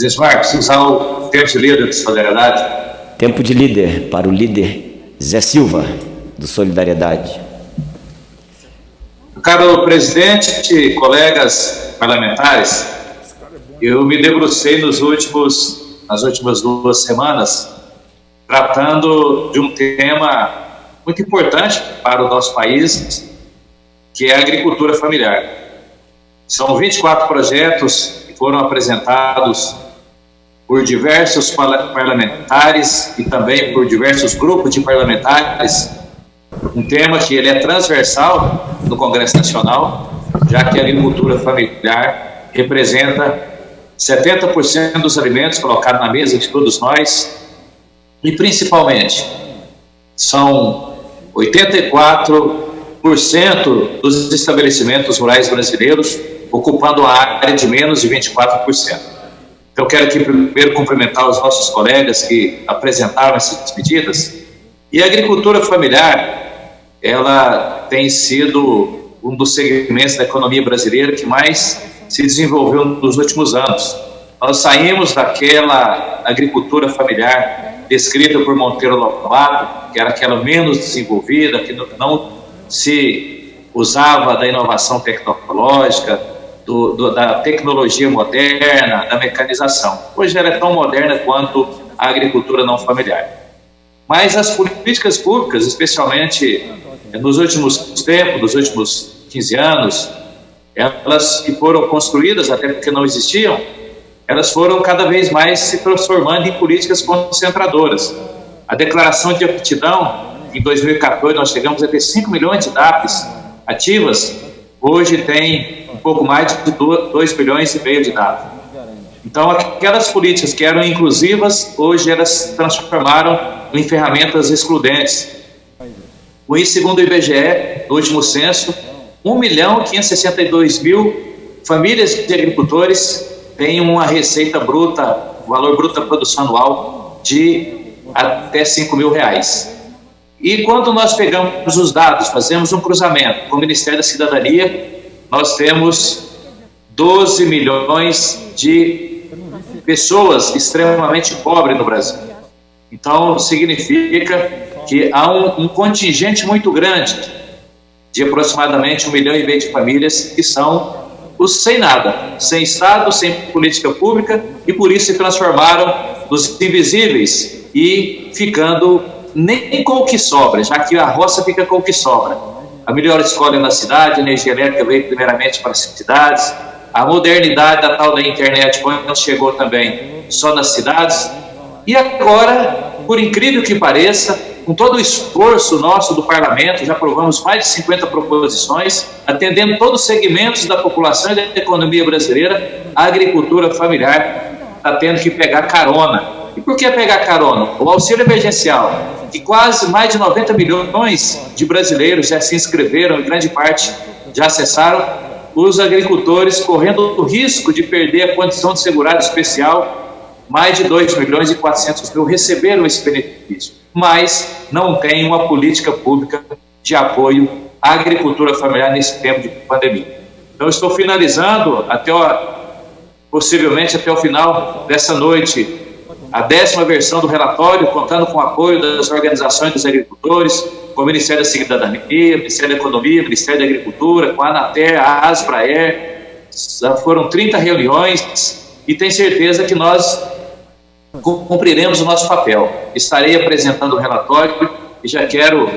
Presidente Marcos, usar o tempo de líder de solidariedade. Tempo de líder para o líder Zé Silva, do Solidariedade. Caro presidente, colegas parlamentares, eu me debrucei nas últimas 2 semanas tratando de um tema muito importante para o nosso país, que é a agricultura familiar. São 24 projetos que foram apresentados por diversos parlamentares e também por diversos grupos de parlamentares, um tema que ele é transversal no Congresso Nacional, já que a agricultura familiar representa 70% dos alimentos colocados na mesa de todos nós e, principalmente, são 84% dos estabelecimentos rurais brasileiros ocupando a área de menos de 24%. Então, quero aqui primeiro cumprimentar os nossos colegas que apresentaram essas medidas. E a agricultura familiar, ela tem sido um dos segmentos da economia brasileira que mais se desenvolveu nos últimos anos. Nós saímos daquela agricultura familiar descrita por Monteiro Lobato, que era aquela menos desenvolvida, que não se usava da inovação tecnológica, da tecnologia moderna, da mecanização. Hoje ela é tão moderna quanto a agricultura não familiar. Mas as políticas públicas, especialmente nos últimos tempos, nos últimos 15 anos, elas que foram construídas, até porque não existiam, elas foram cada vez mais se transformando em políticas concentradoras. A declaração de aptidão, em 2014, nós chegamos a ter 5 milhões de DAPs ativas, hoje tem um pouco mais de 2,5 milhões de DAPs. Então, aquelas políticas que eram inclusivas, hoje elas se transformaram em ferramentas excludentes. Com isso, segundo o IBGE, no último censo, 1.562.000 famílias de agricultores têm uma receita bruta, o valor bruto da produção anual de até R$5 mil. E quando nós pegamos os dados, fazemos um cruzamento com o Ministério da Cidadania, nós temos 12 milhões de pessoas extremamente pobres no Brasil. Então, significa que há um contingente muito grande de aproximadamente 1,5 milhão de famílias que são os sem nada, sem Estado, sem política pública, e por isso se transformaram nos invisíveis e ficando nem com o que sobra, já que a roça fica com o que sobra. A melhor escola é na cidade, a energia elétrica veio primeiramente para as cidades, a modernidade da tal da internet, quando chegou também só nas cidades. E agora, por incrível que pareça, com todo o esforço nosso do parlamento, já aprovamos mais de 50 proposições, atendendo todos os segmentos da população e da economia brasileira, a agricultura familiar está tendo que pegar carona. E por que pegar carona? O auxílio emergencial, que quase mais de 90 milhões de brasileiros já se inscreveram, e grande parte já acessaram, os agricultores correndo o risco de perder a condição de segurado especial, mais de 2.400.000 receberam esse benefício, mas não tem uma política pública de apoio à agricultura familiar nesse tempo de pandemia. Então, estou finalizando, possivelmente até o final dessa noite, a 10ª versão do relatório, contando com o apoio das organizações dos agricultores, com o Ministério da Cidadania, Ministério da Economia, Ministério da Agricultura, com a Anater, a Aspraer. Foram 30 reuniões e tenho certeza que nós cumpriremos o nosso papel. Estarei apresentando o relatório e já quero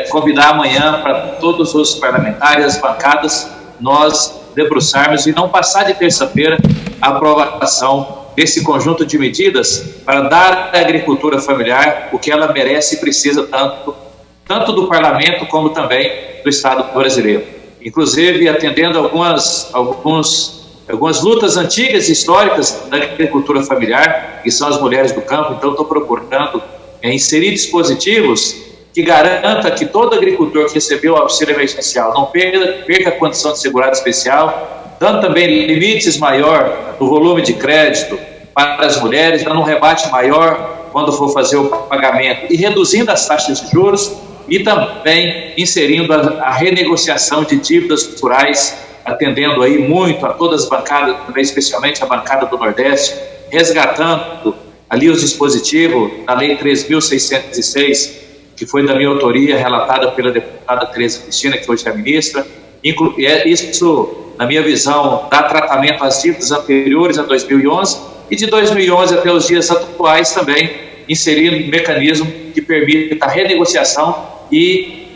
convidar amanhã para todos os parlamentares, as bancadas, nós debruçarmos e não passar de terça-feira a aprovação desse conjunto de medidas para dar à agricultura familiar o que ela merece e precisa tanto do parlamento como também do Estado brasileiro. Inclusive, atendendo algumas lutas antigas e históricas da agricultura familiar, que são as mulheres do campo. Então, estou procurando inserir dispositivos que garanta que todo agricultor que recebeu o auxílio emergencial não perca a condição de segurado especial, dando também limites maior no volume de crédito para as mulheres, dando um rebate maior quando for fazer o pagamento e reduzindo as taxas de juros, e também inserindo a renegociação de dívidas rurais, atendendo aí muito a todas as bancadas, também especialmente a bancada do Nordeste, resgatando ali os dispositivos da Lei 3.606, que foi da minha autoria, relatada pela deputada Tereza Cristina, que hoje é ministra. Isso, na minha visão, dá tratamento às dívidas anteriores a 2011 e de 2011 até os dias atuais também, inserindo um mecanismo que permita a renegociação e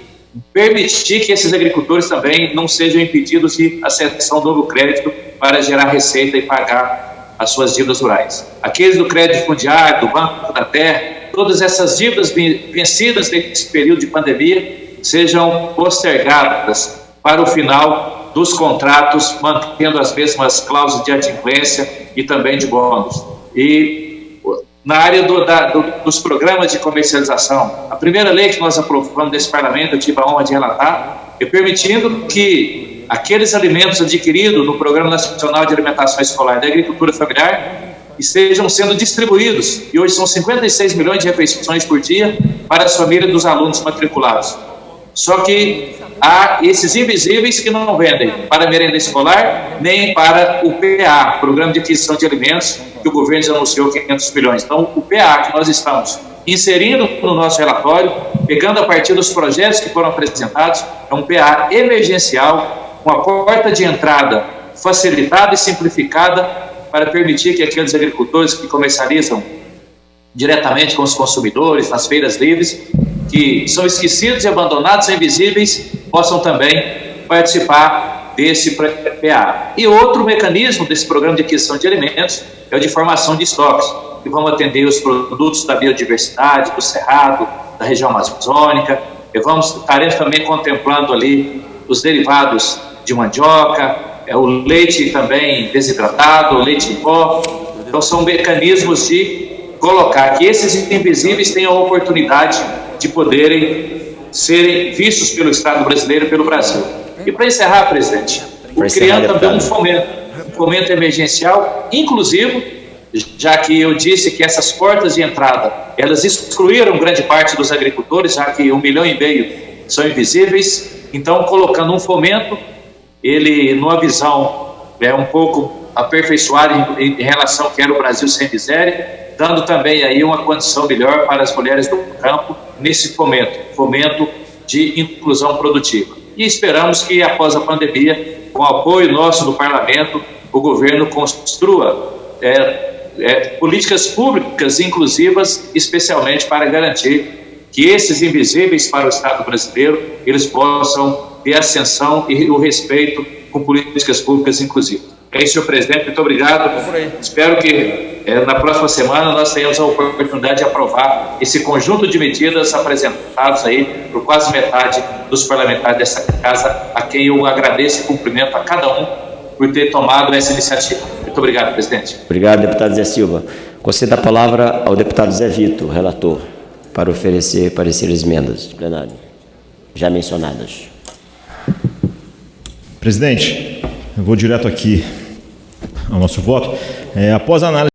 permitir que esses agricultores também não sejam impedidos de acessar um novo crédito para gerar receita e pagar as suas dívidas rurais. Aqueles do crédito fundiário, do Banco da Terra, todas essas dívidas vencidas nesse período de pandemia sejam postergadas para o final dos contratos, mantendo as mesmas cláusulas de adimplência e também de bônus. E na área dos programas de comercialização, a primeira lei que nós aprovamos desse parlamento, eu tive a honra de relatar, é permitindo que aqueles alimentos adquiridos no Programa Nacional de Alimentação Escolar da Agricultura Familiar estejam sendo distribuídos, e hoje são 56 milhões de refeições por dia para as famílias dos alunos matriculados. Só que há esses invisíveis que não vendem para a merenda escolar, nem para o PA, Programa de Aquisição de Alimentos, que o governo já anunciou 500 milhões. Então, o PA que nós estamos inserindo no nosso relatório, pegando a partir dos projetos que foram apresentados, é um PA emergencial, com a porta de entrada facilitada e simplificada para permitir que aqueles agricultores que comercializam diretamente com os consumidores, nas feiras livres, que são esquecidos e abandonados, invisíveis, possam também participar desse PA. E outro mecanismo desse programa de aquisição de alimentos é o de formação de estoques, que vão atender os produtos da biodiversidade, do cerrado, da região amazônica, e estaremos também contemplando ali os derivados de mandioca, o leite também desidratado, o leite em pó. Então são mecanismos de colocar que esses invisíveis tenham a oportunidade de poderem serem vistos pelo Estado brasileiro e pelo Brasil. E para encerrar, presidente, criando também um fomento emergencial inclusivo, já que eu disse que essas portas de entrada, elas excluíram grande parte dos agricultores, já que 1,5 milhão são invisíveis. Então, colocando um fomento, ele, numa visão um pouco aperfeiçoada em relação ao que era o Brasil sem miséria, dando também aí uma condição melhor para as mulheres do campo nesse fomento de inclusão produtiva. E esperamos que, após a pandemia, com o apoio nosso do parlamento, o governo construa políticas públicas inclusivas, especialmente para garantir que esses invisíveis para o Estado brasileiro, eles possam ter ascensão e o respeito com políticas públicas inclusivas. É isso, senhor presidente, muito obrigado. Espero que na próxima semana nós tenhamos a oportunidade de aprovar esse conjunto de medidas apresentadas aí por quase metade dos parlamentares dessa casa, a quem eu agradeço e cumprimento a cada um por ter tomado essa iniciativa. Muito obrigado, presidente. Obrigado, deputado Zé Silva. Concedo a palavra ao deputado Zé Vito, relator, para oferecer pareceres emendas plenário já mencionadas. Presidente, eu vou direto aqui ao nosso voto. Após a análise